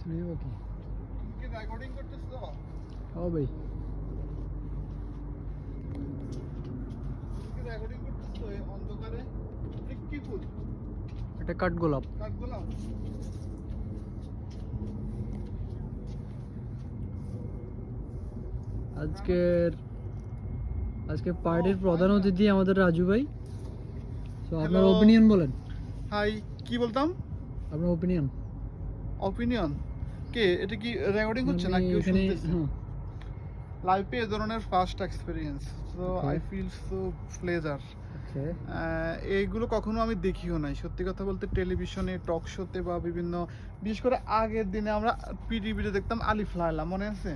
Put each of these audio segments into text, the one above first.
শুনিব কি তুমি কি রেকর্ডিং করতেছো? ও ভাই তুমি কি রেকর্ডিং করতেছো এই অন্ধকারে? এটা কি ফুল? এটা কাঠগোলাপ। কাঠগোলাপ। আজকে পার্টির প্রধান অতিথি আমাদের রাজু ভাই। তো আপনার Hello. ওপিনিয়ন বলেন। হাই, কি বলতাম? আপনার ওপিনিয়ন। অপিনিয়ন কে এটা কি রেকর্ডিং হচ্ছে না কেউ এখানে শুনতেছে? হ্যাঁ লাইফে এই ধরনের first experience, so Okay. I feel so pleasure. Okay এইগুলো কখনো আমি দেখিও নাই, সত্যি কথা বলতে। টেলিভিশনে, টক শোতে বা বিভিন্ন, বিশেষ করে আগের দিনে আমরা পিটিভিতে দেখতাম আলিফ লায়লা, মনে আছে?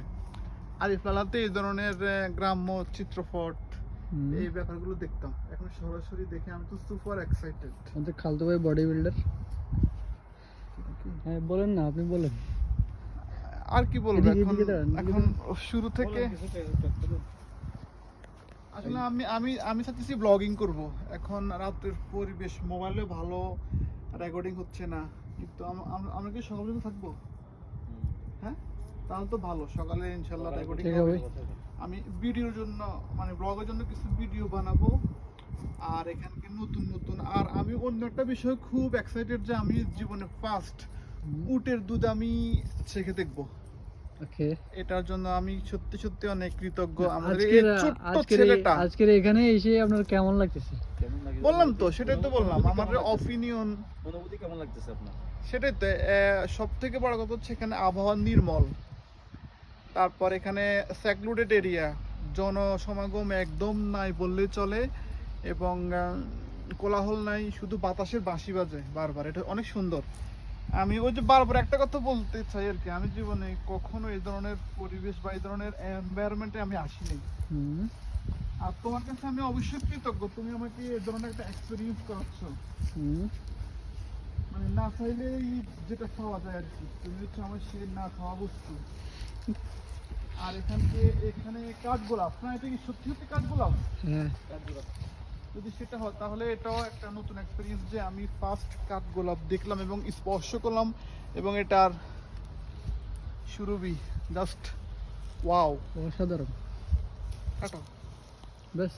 আলিফ লায়লাতে এই ধরনের গ্রাম্য চিত্রপট, এই ব্যাপারগুলো দেখতাম। এখন সরাসরি দেখে আমি তো সুপার এক্সাইটেড। আমাদের খালতো ভাই বডি বিল্ডার। হ্যাঁ বলেন না, আপনি বলেন। আর কি বলবো এদিকে, এখন? এদিকে দাঁড়ান, এদিকে এখন শুরু থেকে আসলে আমি আমি আমি চাচ্ছি ব্লগিং করব। এখন রাতের পরিবেশ, মোবাইলে ভালো রেকর্ডিং হচ্ছে না, কিন্তু আমরা কি সকাল পর্যন্ত থাকবো? হ্যাঁ, তাহলে তো ভালো। সকালে ইনশাল্লাহ রেকর্ডিং ঠিক হবে। হবে। আমি ভিডিওর জন্য, মানে ব্লগের জন্য কিছু ভিডিও বানাবো। আর এখানকে নতুন নতুন, আর আমি অন্য একটা বিষয় খুব এক্সাইটেড যে আমি জীবনে ফার্স্ট উটের দুধ আমি চেখে দেখবো। ওকে এটার জন্য আমি সত্যি সত্যি অনেক কৃতজ্ঞ আমাদের এই আজকের ছোট্ট আজকের ছেলেটা। আজকের এখানে এসে আপনার কেমন লাগতেছে? বললাম তো, সেটাই তো বললাম, আমাদের অপিনিয়ন। অনুভূতি কেমন লাগতেছে আপনার? সেটাই তো, সব থেকে বড় কথা হচ্ছে এখানে আবহাওয়া নির্মল। তারপর এখানে সেক্লুডেড এরিয়া, জনসমাগম একদম নাই বললেই চলে, এবং কোলাহল নাই, শুধু বাতাসের বাঁশি বাজে বারবার। এটা অনেক সুন্দর। আমি ওই যে বারবার একটা কথা বলতে চাই আর কি, আমি জীবনে কখনো এই ধরনের পরিবেশ বা এই ধরনের এনভায়রনমেন্টে আমি আসিনি। আর তোমার কাছে আমি অবশ্যই কৃতজ্ঞ, তুমি আমাকে এই ধরনের একটা এক্সপেরিয়েন্স করাচ্ছ। মানে না চাইলেই যেটা খাওয়া যায় আর কি, তুমি হচ্ছে আমার সেই না খাওয়া বস্তু। আর এখানে কাঠগোলাপ, না এটা কি সত্যি সত্যি কাঠগোলাপ? হ্যাঁ যদি সেটা হয় তাহলে এটাও একটা নতুন এক্সপেরিয়েন্স যে আমি ফার্স্ট কাঠগোলাপ দেখলাম এবং স্পর্শ করলাম, এবং এটার সুরভি জাস্ট ওয়াও। অসাধারণ। কাটো। ব্যাস